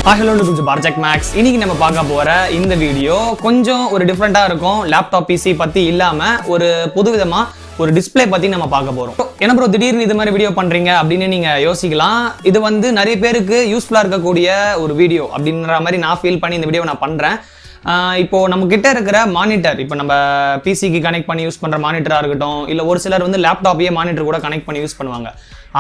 Hello, welcome to Max. இன்னைக்கு நம்ம பார்க்க போற இந்த வீடியோ கொஞ்சம் ஒரு டிஃபரெண்டா இருக்கும். லேப்டாப் PC பத்தி இல்லாம ஒரு புதுவிதமா ஒரு டிஸ்ப்ளே பத்தி நம்ம பார்க்க போறோம். என்ன ப்ரோ திடீர்னு இது மாதிரி வீடியோ பண்றீங்க அப்படின்னு நீங்க யோசிக்கலாம். இது வந்து நிறைய பேருக்கு யூஸ்ஃபுல்லா இருக்கக்கூடிய ஒரு வீடியோ அப்படின்ற மாதிரி நான் ஃபீல் பண்ணி இந்த வீடியோ நான் பண்றேன். இப்போ நம்ம கிட்ட இருக்கிற மானிட்டர், இப்போ நம்ம பிசிக்கு கனெக்ட் பண்ணி யூஸ் பண்ற மானிட்டரா இருக்கட்டும், இல்ல ஒரு சிலர் வந்து லேப்டாப்பையே மானிட்டர் கூட கனெக்ட் பண்ணி யூஸ் பண்ணுவாங்க.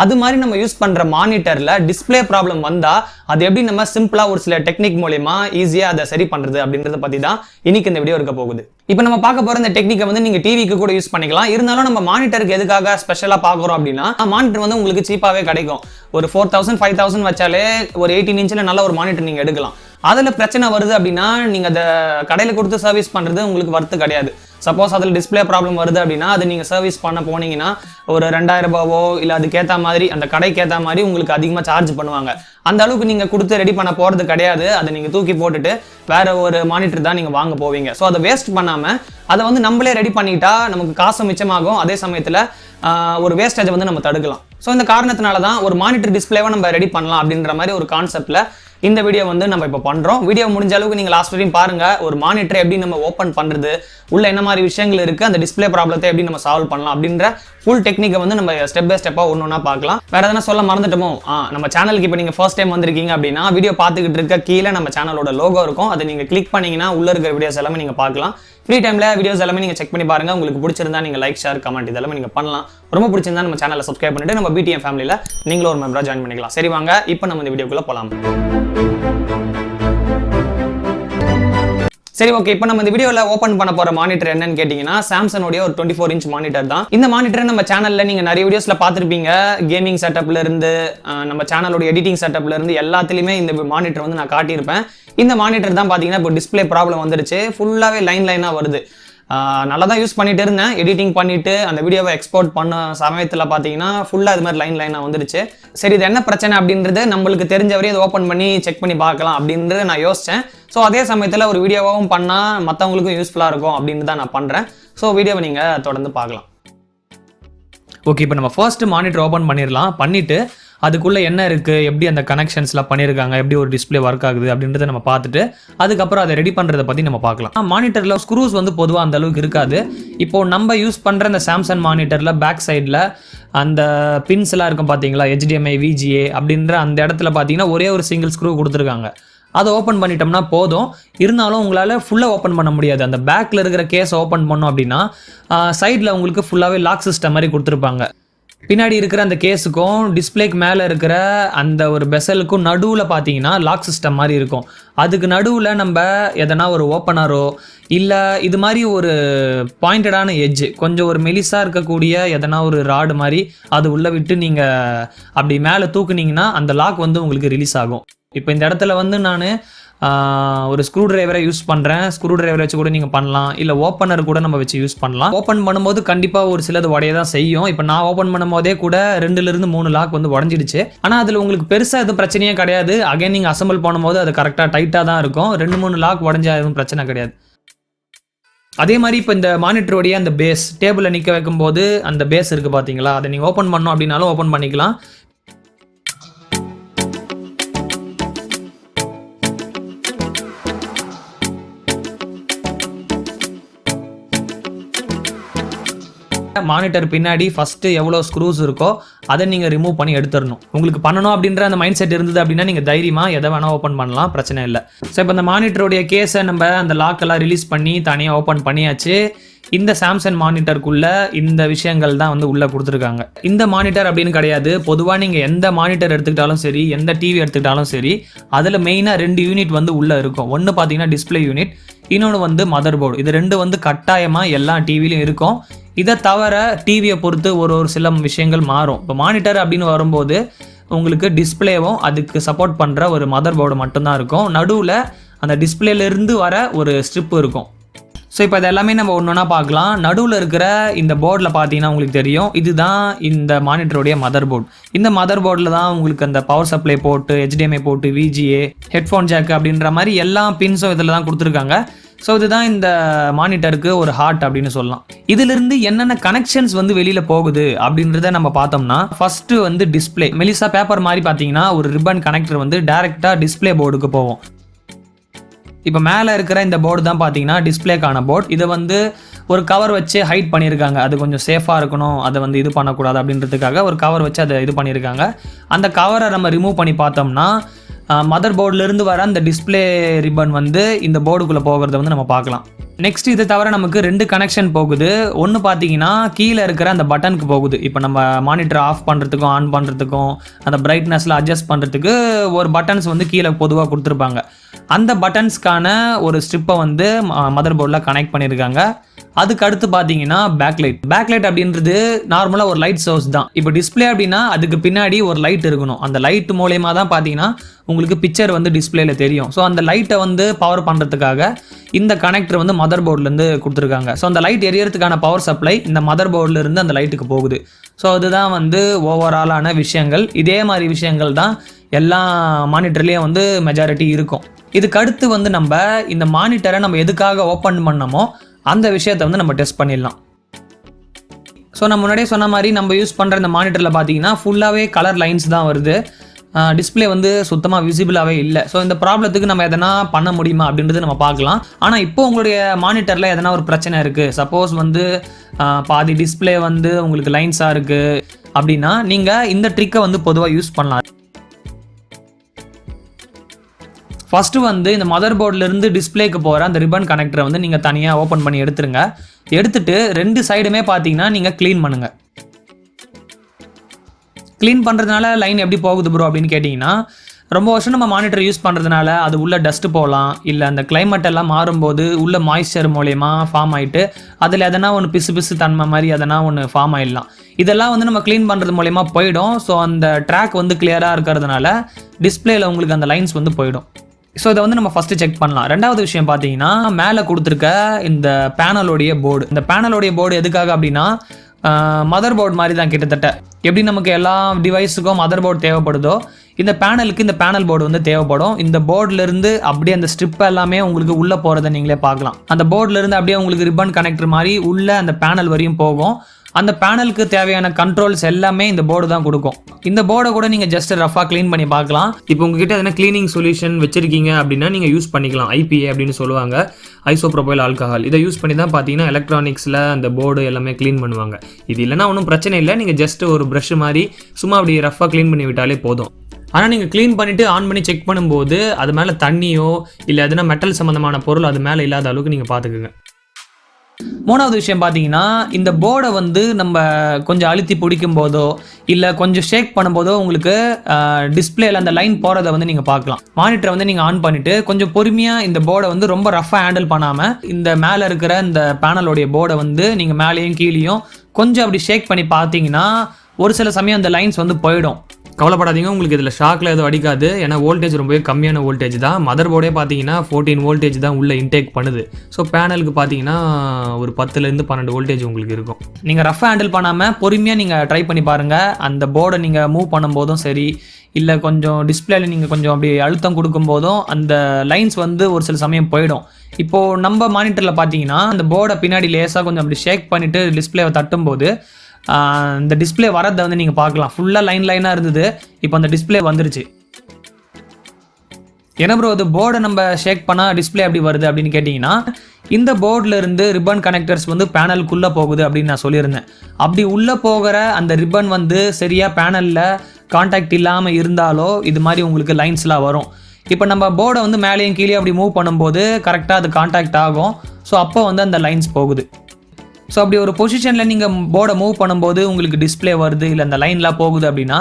அது மாதிரி நம்ம யூஸ் பண்ற மானிட்டர்ல டிஸ்ப்ளே ப்ராப்ளம் வந்தா அது எப்படி நம்ம சிம்பிளா ஒரு சில டெக்னிக் மூலமா ஈஸியா அதை சரி பண்றது அப்படின்றத பத்தி தான் இன்னைக்கு இந்த வீடியோ இருக்க போகுது. இப்போ நம்ம பார்க்க போற இந்த டெக்னிக்கை வந்து நீங்க டிவிக்கு கூட யூஸ் பண்ணிக்கலாம். இருந்தாலும் நம்ம மானிட்டருக்கு எதுக்காக ஸ்பெஷலா பாக்குறோம் அப்படின்னா, மானிட்டர் வந்து உங்களுக்கு சீப்பாவே கிடைக்கும். ஒரு 4000 5000 வச்சாலே ஒரு 18 இன்ச்ல நல்ல ஒரு மானிட்டர் நீங்க எடுக்கலாம். அதுல பிரச்சனை வருது அப்படின்னா நீங்க அதை கடையில கொடுத்து சர்வீஸ் பண்றது உங்களுக்கு வர்த்து கிடையாது. சப்போஸ் அதில் டிஸ்பிளே ப்ராப்ளம் வருது அப்படின்னா அது நீங்கள் சர்வீஸ் பண்ண போனீங்கன்னா ஒரு 2000 ரூபாவோ இல்லை அதுக்கேற்ற மாதிரி அந்த கடைக்கு ஏற்ற மாதிரி உங்களுக்கு அதிகமாக சார்ஜ் பண்ணுவாங்க. அந்த அளவுக்கு நீங்கள் கொடுத்து ரெடி பண்ண போகிறது கிடையாது. அதை நீங்கள் தூக்கி போட்டுட்டு வேற ஒரு மானிட்டர் தான் நீங்கள் வாங்க போவீங்க. ஸோ அதை வேஸ்ட் பண்ணாமல் அதை வந்து நம்மளே ரெடி பண்ணிட்டா நமக்கு காசு மிச்சமாகும். அதே சமயத்தில் ஒரு வேஸ்டேஜை வந்து நம்ம தடுக்கலாம். ஸோ இந்த காரணத்தினால தான் ஒரு மானிட்டர் டிஸ்பிளேவை நம்ம ரெடி பண்ணலாம் அப்படின்ற மாதிரி ஒரு கான்செப்டில் இந்த வீடியோ வந்து நம்ம இப்போ பண்றோம். வீடியோ முடிஞ்ச அளவுக்கு நீங்க லாஸ்ட் வரையும் பாருங்க. ஒரு மானிட்டர் எப்படி நம்ம ஓப்பன் பண்றது, உள்ள என்ன மாதிரி விஷயங்கள் இருக்கு, அந்த டிஸ்பிளே ப்ராப்ளத்தை எப்படி நம்ம சால்வ் பண்ணலாம் அப்படின்ற ஃபுல் டெக்னிக்கை வந்து நம்ம ஸ்டெப் பை ஸ்டெப்பா ஒன்னொன்னா பார்க்கலாம். வேற எதனா சொல்ல மறந்துட்டோமோ, நம்ம சேனலுக்கு இப்போ நீங்க ஃபர்ஸ்ட் டைம் வந்திருக்கீங்க அப்படின்னா வீடியோ பார்த்துக்கிட்டு இருக்க கீழே நம்ம சேனலோட லோகோ இருக்கும். அதை நீங்க கிளிக் பண்ணீங்கன்னா உள்ள இருக்கிற வீடியோஸ் எல்லாமே நீங்க பார்க்கலாம். ஃப்ரீ டைம்ல வீடியோஸ் எல்லாமே நீங்க செக் பண்ணி பாருங்க. உங்களுக்கு பிடிச்சிருந்தா நீங்க லைக், ஷேர், கமெண்ட் இதெல்லாமே நீங்க பண்ணலாம். ரொம்ப பிடிச்சிருந்தா நம்ம சேனலை சப்ஸ்கிரைப் பண்ணிட்டு நம்ம பிடிஎம் ஃபேமிலியில நீங்களும் ஒரு மெம்பரா ஜாயின் பண்ணிக்கலாம். சரி வாங்க இப்போ நம்ம இந்த வீடியோக்குள்ள போலாம். சரி, ஓகே. இப்போ நம்ம இந்த வீடியோல ஓபன் பண்ண போற மானிட்டர் என்னன்னு கேட்டீங்கன்னா, சாம்சங்கோட ஒரு 24 இன்ச் மானிட்டர் தான். இந்த மானிட்டர் நம்ம சேனல்ல நீங்க நிறைய வீடியோஸ்ல பார்த்திருப்பீங்க. கேமிங் செட்டப்ல இருந்து நம்ம சேனலோட எடிட்டிங் செட்டப்ல இருந்து எல்லாத்துலயுமே இந்த மானிட்டர் வந்து நான் காட்டியிருப்பேன். இந்த மானிட்டர் தான் பாத்தீங்கன்னா இப்போ டிஸ்பிளே ப்ராப்ளம் வந்துருச்சு. ஃபுல்லாவே லைனா வருது. நல்லா தான் யூஸ் பண்ணிட்டு இருந்தேன். எடிட்டிங் பண்ணிட்டு அந்த வீடியோவை எக்ஸ்போர்ட் பண்ண சமயத்தில் பார்த்தீங்கன்னா ஃபுல்லாக இது மாதிரி லைனாக வந்துருச்சு. சரி, இது என்ன பிரச்சனை அப்படின்றது நம்மளுக்கு தெரிஞ்சவரையும் இதை ஓப்பன் பண்ணி செக் பண்ணி பார்க்கலாம் அப்படின்றது நான் யோசித்தேன். ஸோ அதே சமயத்தில் ஒரு வீடியோவாகவும் பண்ணால் மற்றவங்களுக்கும் யூஸ்ஃபுல்லாக இருக்கும் அப்படின்னு தான் நான் பண்ணுறேன். ஸோ வீடியோவை நீங்கள் தொடர்ந்து பார்க்கலாம். ஓகே, இப்போ நம்ம ஃபர்ஸ்ட் மானிட்டர் ஓப்பன் பண்ணிடலாம். பண்ணிவிட்டு அதுக்குள்ளே என்ன இருக்குது, எப்படி அந்த கனெக்ஷன்ஸ்லாம் பண்ணியிருக்காங்க, எப்படி ஒரு டிஸ்பிளே ஒர்க் ஆகுது அப்படின்றத நம்ம பார்த்துட்டு அதுக்கப்புறம் அதை ரெடி பண்ணுறதை பற்றி நம்ம பார்க்கலாம். மானிட்டரில் ஸ்க்ரூஸ் வந்து பொதுவாக அந்த அளவுக்கு இருக்காது. இப்போது நம்ம யூஸ் பண்ணுற இந்த சாம்சங் மானிட்டரில் பேக் சைடில் அந்த பின்ஸ் எல்லாம் இருக்கும் பார்த்தீங்களா, HDMI VGA அப்படின்ற அந்த இடத்துல பார்த்தீங்கன்னா ஒரே ஒரு சிங்கிள் ஸ்க்ரூ கொடுத்துருக்காங்க. அதை ஓப்பன் பண்ணிட்டோம்னா போதும். இருந்தாலும் உங்களால் ஃபுல்லாக ஓப்பன் பண்ண முடியாது. அந்த பேக்கில் இருக்கிற கேஸை ஓப்பன் பண்ணோம் அப்படின்னா சைடில் உங்களுக்கு ஃபுல்லாகவே லாக் சிஸ்டம் மாதிரி கொடுத்துருப்பாங்க. பின்னாடி இருக்கிற அந்த கேஸுக்கும் டிஸ்பிளேக்கு மேலே இருக்கிற அந்த ஒரு பெசலுக்கும் நடுவில் பார்த்தீங்கன்னா லாக் சிஸ்டம் மாதிரி இருக்கும். அதுக்கு நடுவில் நம்ம எதனா ஒரு ஓப்பனரோ இல்லை இது மாதிரி ஒரு பாயிண்டடான எட்ஜ், கொஞ்சம் ஒரு மெலிசாக இருக்கக்கூடிய எதனா ஒரு ராடு மாதிரி அது உள்ளே விட்டு நீங்கள் அப்படி மேலே தூக்குனீங்கன்னா அந்த லாக் வந்து உங்களுக்கு ரிலீஸ் ஆகும். இப்போ இந்த இடத்துல வந்து நான் ஒரு ஸ்க்ரூ டிரைவரை யூஸ் பண்ணுறேன். ஸ்க்ரூ டிரைவரை வச்சு கூட நீங்கள் பண்ணலாம், இல்லை ஓப்பனர் கூட நம்ம வச்சு யூஸ் பண்ணலாம். ஓப்பன் பண்ணும்போது கண்டிப்பாக ஒரு சிலது உடைய தான் செய்யும். இப்போ நான் ஓப்பன் பண்ணும் போதே கூட 2லிருந்து 3 லாக் வந்து உடஞ்சிடுச்சு. ஆனால் அதில் உங்களுக்கு பெருசாக எதுவும் பிரச்சனையே கிடையாது. அகைன் நீங்கள் அசம்பிள் பண்ணும்போது அது கரெக்டாக டைட்டாக தான் இருக்கும். 2-3 லாக் உடஞ்சா எதுவும் பிரச்சனை கிடையாது. அதே மாதிரி இப்போ இந்த மானிட்டருடைய அந்த பேஸ் டேபிளில் நிற்க வைக்கும்போது அந்த பேஸ் இருக்குது பார்த்தீங்களா, அதை நீங்கள் ஓப்பன் பண்ணோம் அப்படின்னாலும் ஓப்பன் பண்ணிக்கலாம். மானிட்டர் பின்னாடி ஃபர்ஸ்ட் எவ்வளோ ஸ்க்ரூஸ் இருக்கோ அதை நீங்கள் ரிமூவ் பண்ணி எடுத்துடணும். உங்களுக்கு பண்ணணும் அப்படின்ற அந்த மைண்ட் செட் இருந்தது அப்படின்னா நீங்கள் தைரியமாக எதை வேணால் ஓப்பன் பண்ணலாம், பிரச்சனை இல்லை. ஸோ இப்போ இந்த மானிட்டருடைய கேஸை நம்ம அந்த லாக்கெல்லாம் ரிலீஸ் பண்ணி தனியாக ஓப்பன் பண்ணியாச்சு. இந்த சாம்சங் மானிட்டருக்குள்ள இந்த விஷயங்கள் தான் வந்து உள்ளே கொடுத்துருக்காங்க. இந்த மானிட்டர் அப்படின்னு கிடையாது, பொதுவாக நீங்கள் எந்த மானிட்டர் எடுத்துக்கிட்டாலும் சரி, எந்த டிவி எடுத்துக்கிட்டாலும் சரி, அதில் மெயினாக 2 யூனிட் வந்து உள்ளே இருக்கும். ஒன்று பார்த்தீங்கன்னா டிஸ்பிளே யூனிட், இன்னொன்று வந்து மதர் போர்டு. இது 2 வந்து கட்டாயமாக எல்லா டிவிலையும் இருக்கும். இதை தவிர டிவியை பொறுத்து ஒரு சில விஷயங்கள் மாறும். இப்போ மானிட்டர் அப்படின்னு வரும்போது உங்களுக்கு டிஸ்பிளேவும் அதுக்கு சப்போர்ட் பண்ணுற ஒரு மதர் போர்டு மட்டும்தான் இருக்கும். நடுவில் அந்த டிஸ்பிளேலேருந்து வர ஒரு ஸ்ட்ரிப் இருக்கும். ஸோ இப்போ இது எல்லாமே நம்ம ஒன்று ஒன்றா பார்க்கலாம். நடுவில் இருக்கிற இந்த போர்டில் பார்த்தீங்கன்னா உங்களுக்கு தெரியும், இதுதான் இந்த மானிட்டருடைய மதர் போர்டு. இந்த மதர் போர்டில் தான் உங்களுக்கு அந்த பவர் சப்ளை போட்டு, HDMI போட்டு, VGA, ஹெட்ஃபோன் ஜாக் அப்படின்ற மாதிரி எல்லா பின்ஸும் இதில் தான் கொடுத்துருக்காங்க. ஸோ இதுதான் இந்த மானிட்டருக்கு ஒரு ஹார்ட் அப்படின்னு சொல்லலாம். இதிலிருந்து என்னென்ன கனெக்ஷன்ஸ் வந்து வெளியில போகுது அப்படின்றத நம்ம பார்த்தோம்னா, ஃபர்ஸ்ட் வந்து டிஸ்பிளே. மெலிசா பேப்பர் மாதிரி பார்த்தீங்கன்னா ஒரு ரிப்பன் கனெக்டர் வந்து டைரக்டா டிஸ்பிளே போர்டுக்கு போகும். இப்போ மேலே இருக்கிற இந்த போர்டு தான் பார்த்தீங்கன்னா டிஸ்பிளேக்கான போர்டு. இதை வந்து ஒரு கவர் வச்சு ஹைட் பண்ணியிருக்காங்க. அது கொஞ்சம் சேஃபாக இருக்கணும், அதை வந்து இது பண்ணக்கூடாது அப்படின்றதுக்காக ஒரு கவர் வச்சு அதை இது பண்ணியிருக்காங்க. அந்த கவரை நம்ம ரிமூவ் பண்ணி பார்த்தோம்னா மதர் போர்டிலிருந்து வர அந்த டிஸ்பிளே ரிப்பன் வந்து இந்த போர்டுக்குள்ளே போகிறத வந்து நம்ம பார்க்கலாம். நெக்ஸ்ட் இதை தவிர நமக்கு 2 கனெக்ஷன் போகுது. ஒன்று பார்த்தீங்கன்னா கீழே இருக்கிற அந்த பட்டனுக்கு போகுது. இப்போ நம்ம மானிட்டர் ஆஃப் பண்ணுறதுக்கும் ஆன் பண்ணுறதுக்கும் அந்த பிரைட்னஸில் அட்ஜஸ்ட் பண்ணுறதுக்கு ஒரு பட்டன்ஸ் வந்து கீழே பொதுவாக கொடுத்துருப்பாங்க. அந்த பட்டன்ஸ்க்கான ஒரு ஸ்ட்ரிப்பை வந்து மதர் போர்டில் கனெக்ட் பண்ணியிருக்காங்க. அதுக்கு அடுத்து பார்த்தீங்கன்னா பேக்லைட் அப்படின்றது நார்மலாக ஒரு லைட் சோர்ஸ் தான். இப்போ டிஸ்பிளே அப்படின்னா அதுக்கு பின்னாடி ஒரு லைட் இருக்கணும். அந்த லைட் மூலயமா தான் பார்த்தீங்கன்னா உங்களுக்கு பிக்சர் வந்து டிஸ்பிளேல தெரியும். ஸோ அந்த லைட்டை வந்து பவர் பண்ணுறதுக்காக இந்த கனெக்டர் வந்து மதர் போர்ட்லேருந்து கொடுத்துருக்காங்க. ஸோ அந்த லைட் எரியறதுக்கான பவர் சப்ளை இந்த மதர் போர்ட்லேருந்து அந்த லைட்டுக்கு போகுது. ஸோ அதுதான் வந்து ஓவராலான விஷயங்கள். இதே மாதிரி விஷயங்கள் தான் எல்லா மானிட்டர்லேயும் வந்து மெஜாரிட்டி இருக்கும். இதுக்கு அடுத்து வந்து நம்ம இந்த மானிட்டரை நம்ம எதுக்காக ஓப்பன் பண்ணமோ அந்த விஷயத்தை வந்து நம்ம டெஸ்ட் பண்ணிடலாம். ஸோ நான் முன்னாடியே சொன்ன மாதிரி நம்ம யூஸ் பண்ணுற இந்த மானிட்டரில் பார்த்தீங்கன்னா ஃபுல்லாகவே கலர் லைன்ஸ் தான் வருது. டிஸ்பிளே வந்து சுத்தமாக விசிபிளாகவே இல்லை. ஸோ இந்த ப்ராப்ளத்துக்கு நம்ம எதனா பண்ண முடியுமா அப்படின்றது நம்ம பார்க்கலாம். ஆனால் இப்போ உங்களுடைய மானிட்டரில் எதனா ஒரு பிரச்சனை இருக்குது, சப்போஸ் வந்து பாதி டிஸ்பிளே வந்து உங்களுக்கு லைன்ஸாக இருக்குது அப்படின்னா நீங்கள் இந்த ட்ரிக்கை வந்து பொதுவாக யூஸ் பண்ணலாம். ஃபஸ்ட்டு வந்து இந்த மதர் போர்ட்லேருந்து டிஸ்பிளேக்கு போகிற அந்த ரிப்பன் கனெக்டரை வந்து நீங்கள் தனியாக ஓப்பன் பண்ணி எடுத்துருங்க. எடுத்துட்டு 2 சைடுமே பார்த்தீங்கன்னா நீங்கள் க்ளீன் பண்ணுங்கள். க்ளீன் பண்ணுறதுனால லைன் எப்படி போகுது ப்ரோ அப்படின்னு கேட்டிங்கன்னா, ரொம்ப வருஷம் நம்ம மானிட்டர் யூஸ் பண்ணுறதுனால அது உள்ள டஸ்ட்டு போகலாம், இல்லை அந்த கிளைமேட் எல்லாம் மாறும்போது உள்ள மாய்ஸ்சர் மூலயமா ஃபார்ம் ஆகிட்டு அதில் எதனா ஒன்று பிசு தன்மை மாதிரி எதனா ஒன்று ஃபார்ம் ஆகிடலாம். இதெல்லாம் வந்து நம்ம க்ளீன் பண்ணுறது மூலயமா போயிடும். ஸோ அந்த ட்ராக் வந்து கிளியராக இருக்கிறதுனால டிஸ்பிளேயில் உங்களுக்கு அந்த லைன்ஸ் வந்து போயிடும். ஸோ இதை வந்து நம்ம ஃபஸ்ட்டு செக் பண்ணலாம். ரெண்டாவது விஷயம் பார்த்தீங்கன்னா மேலே கொடுத்துருக்க இந்த பேனலோடைய போர்டு. இந்த பேனலோடைய போர்டு எதுக்காக அப்படின்னா மதர் போர்டு மாதிரி தான் கிட்டத்தட்ட. எப்படி நமக்கு எல்லா டிவைஸுக்கும் மதர் போர்டு தேவைப்படுதோ இந்த பேனலுக்கு இந்த பேனல் போர்டு வந்து தேவைப்படும். இந்த போர்டுலேருந்து அப்படியே அந்த ஸ்ட்ரிப் எல்லாமே உங்களுக்கு உள்ளே போகிறத நீங்களே பார்க்கலாம். அந்த போர்டுலேருந்து அப்படியே உங்களுக்கு ரிப்பன் கனெக்டர் மாதிரி உள்ளே அந்த பேனல் வரையும் போகும். அந்த பேனலுக்கு தேவையான கண்ட்ரோல்ஸ் எல்லாமே இந்த போர்டு தான் கொடுக்கும். இந்த போர்டை கூட நீங்கள் ஜஸ்ட் ரஃபாக க்ளீன் பண்ணி பார்க்கலாம். இப்போ உங்ககிட்ட எதனா க்ளீனிங் சொல்யூஷன் வச்சிருக்கீங்க அப்படின்னா நீங்கள் யூஸ் பண்ணிக்கலாம். IPA அப்படின்னு சொல்லுவாங்க, ஐசோப்ரோபைல் ஆல்கஹால். இதை யூஸ் பண்ணி தான் பார்த்தீங்கன்னா எலக்ட்ரானிக்ஸில் அந்த போர்டு எல்லாமே க்ளீன் பண்ணுவாங்க. இது இல்லைனா ஒன்றும் பிரச்சனை இல்லை. நீங்கள் ஜஸ்ட் ஒரு ப்ரஷ் மாதிரி சும்மா அப்படி ரஃபாக க்ளீன் பண்ணி விட்டாலே போதும். ஆனால் நீங்கள் க்ளீன் பண்ணிவிட்டு ஆன் பண்ணி செக் பண்ணும்போது அது மேலே தண்ணியோ இல்லை எதனா மெட்டல் சம்மந்தமான பொருள் அது மேலே இல்லாத அளவுக்கு நீங்கள் பார்த்துக்குங்க. மூணாவது விஷயம் பார்த்தீங்கன்னா இந்த போர்டை வந்து நம்ம கொஞ்சம் அழுத்தி பிடிக்கும் போதோ இல்லை கொஞ்சம் ஷேக் பண்ணும்போதோ உங்களுக்கு டிஸ்பிளேல அந்த லைன் போகிறத வந்து நீங்கள் பார்க்கலாம். மானிட்டரை வந்து நீங்கள் ஆன் பண்ணிவிட்டு கொஞ்சம் பொறுமையாக இந்த போர்டை வந்து ரொம்ப ரஃபாக ஹேண்டில் பண்ணாமல் இந்த மேலே இருக்கிற இந்த பேனலோடைய போர்டை வந்து நீங்கள் மேலேயும் கீழேயும் கொஞ்சம் அப்படி ஷேக் பண்ணி பார்த்தீங்கன்னா ஒரு சில சமயம் அந்த லைன்ஸ் வந்து போயிடும். கவலைப்படாதீங்க, உங்களுக்கு இதில் ஷாக்கில் எதுவும் அடிக்காது. ஏன்னா வோல்டேஜ் ரொம்பவே கம்மியான வோல்டேஜ் தான். மதர் போர்டே பார்த்தீங்கன்னா 14 வோல்டேஜ் தான் உள்ளே இன்டேக் பண்ணுது. ஸோ பேனலுக்கு பார்த்தீங்கன்னா ஒரு 10லேருந்து 12 வோல்டேஜ் உங்களுக்கு இருக்கும். நீங்கள் ரஃபாக ஹேண்டில் பண்ணாமல் பொறுமையாக நீங்கள் ட்ரை பண்ணி பாருங்கள். அந்த போர்டை நீங்கள் மூவ் பண்ணும்போதும் சரி, இல்லை கொஞ்சம் டிஸ்பிளேல நீங்கள் கொஞ்சம் அப்படி அழுத்தம் கொடுக்கும்போதும் அந்த லைன்ஸ் வந்து ஒரு சில சமயம் போயிடும். இப்போது நம்ம மானிட்டரில் பார்த்தீங்கன்னா அந்த போர்டை பின்னாடி லேசாக கொஞ்சம் அப்படி ஷேக் பண்ணிவிட்டு டிஸ்பிளேவை தட்டும்போது இந்த டிஸ்பிளே வரதை வந்து நீங்கள் பார்க்கலாம். ஃபுல்லாக லைனாக இருந்தது, இப்போ அந்த டிஸ்பிளே வந்துருச்சு. ஏன்னா ப்ரோ அது போர்டை நம்ம ஷேக் பண்ணால் டிஸ்பிளே அப்படி வருது அப்படின்னு கேட்டிங்கன்னா, இந்த போர்டில் இருந்து ரிப்பன் கனெக்டர்ஸ் வந்து பேனலுக்குள்ளே போகுது அப்படின்னு நான் சொல்லியிருந்தேன். அப்படி உள்ளே போகிற அந்த ரிப்பன் வந்து சரியாக பேனலில் கான்டாக்ட் இல்லாமல் இருந்தாலோ இது மாதிரி உங்களுக்கு லைன்ஸ்லாம் வரும். இப்போ நம்ம போர்டை வந்து மேலேயும் கீழே அப்படி மூவ் பண்ணும்போது கரெக்டாக அது கான்டாக்ட் ஆகும். ஸோ அப்போ வந்து அந்த லைன்ஸ் போகுது. ஸோ அப்படி ஒரு பொசிஷனில் நீங்கள் போர்டை மூவ் பண்ணும்போது உங்களுக்கு டிஸ்பிளே வருது இல்லை அந்த லைன்லாம் போகுது அப்படின்னா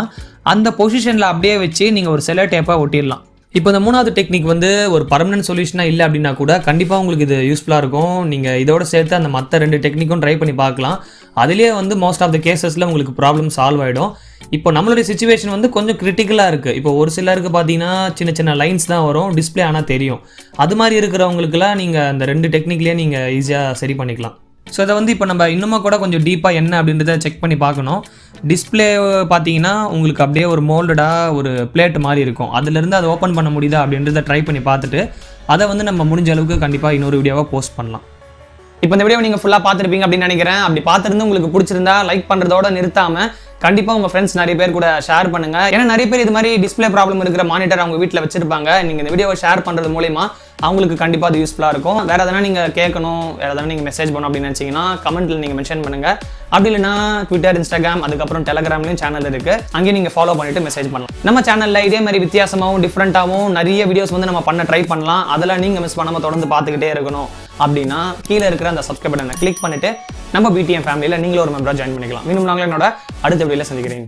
அந்த பொசிஷனில் அப்படியே வச்சு நீங்கள் ஒரு செலோ டேப்பாக ஒட்டிடலாம். இப்போ இந்த மூணாவது டெக்னிக் வந்து ஒரு பர்மனன்ட் சொல்யூஷனாக இல்லை அப்படின்னா கூட கண்டிப்பாக உங்களுக்கு இது யூஸ்ஃபுல்லாக இருக்கும். நீங்கள் இதோட சேர்த்து அந்த மற்ற 2 டெக்னிக்கும் ட்ரை பண்ணி பார்க்கலாம். அதிலே வந்து மோஸ்ட் ஆஃப் த கேசஸில் உங்களுக்கு ப்ராப்ளம் சால்வ் ஆகிடும். இப்போ நம்மளுடைய சிச்சுவேஷன் வந்து கொஞ்சம் கிரிட்டிக்கலாக இருக்குது. இப்போ ஒரு சிலருக்கு பார்த்தீங்கன்னா சின்ன லைன்ஸ் தான் வரும், டிஸ்பிளே ஆனால் தெரியும். அது மாதிரி இருக்கிறவங்களுக்குலாம் நீங்கள் அந்த 2 டெக்னிக்லேயே நீங்கள் ஈஸியாக சரி பண்ணிக்கலாம். ஸோ இதை வந்து இப்போ நம்ம இன்னும் கூட கொஞ்சம் டீப்பாக என்ன அப்படின்றத செக் பண்ணி பார்க்கணும். டிஸ்பிளே பார்த்தீங்கன்னா உங்களுக்கு அப்படியே ஒரு மோல்டடாக ஒரு பிளேட் மாதிரி இருக்கும். அதுலேருந்து அதை ஓப்பன் பண்ண முடியுதா அப்படின்றத ட்ரை பண்ணி பார்த்துட்டு அதை வந்து நம்ம முடிஞ்ச அளவுக்கு கண்டிப்பாக இன்னொரு வீடியோவாக போஸ்ட் பண்ணலாம். இப்போ இந்த வீடியோ நீங்கள் ஃபுல்லாக பார்த்துருப்பீங்க அப்படின்னு நினைக்கிறேன். அப்படி பார்த்துருந்து உங்களுக்கு பிடிச்சிருந்தா லைக் பண்ணுறதோட நிறுத்தாமல் கண்டிப்பாக உங்கள் ஃப்ரெண்ட்ஸ் நிறைய பேர் கூட ஷேர் பண்ணுங்கள். ஏன்னா நிறைய பேர் இது மாதிரி டிஸ்பிளே ப்ராப்ளம் இருக்கிற மானிட்டர் அவங்க வீட்டில் வச்சிருப்பாங்க. நீங்கள் இந்த வீடியோவை ஷேர் பண்ணுறது மூலமா அவங்களுக்கு கண்டிப்பாக அது யூஸ்ஃபுல்லாக இருக்கும். வேறு எதனா நீங்கள் கேட்கணும், வேறு எதனா நீங்கள் மெசேஜ் பண்ணணும் அப்படின்னு நினச்சிங்கன்னா கமெண்ட்டில் நீங்கள் மென்ஷன் பண்ணுங்கள். அப்படி இல்லைனா ட்விட்டர், இன்ஸ்டாகிராம், அதுக்கப்புறம் டெலகிராம்லேயும் சேனல் இருக்குது. அங்கேயும் நீங்கள் ஃபாலோ பண்ணிவிட்டு மெசேஜ் பண்ணலாம். நம்ம சேனலில் இதே மாதிரி வித்தியாசமாகவும் டிஃப்ரெண்ட்டாகவும் நிறைய வீடியோஸ் வந்து நம்ம பண்ண ட்ரை பண்ணலாம். அதில் நீங்கள் மிஸ் பண்ணாமல் தொடர்ந்து பார்த்துக்கிட்டே இருக்கணும் அப்படின்னா கீழே இருக்கிற அந்த சப்ஸ்கிரைப் பட்டனை கிளிக் பண்ணிவிட்டு நம்ம பிடிஎம் ஃபேமிலியில் நீங்களும் ஒரு மெம்பராக ஜாயின் பண்ணிக்கலாம். மீண்டும் நாங்களே என்னோட அடுத்த வீடியோவில் சந்திக்கிறேன்.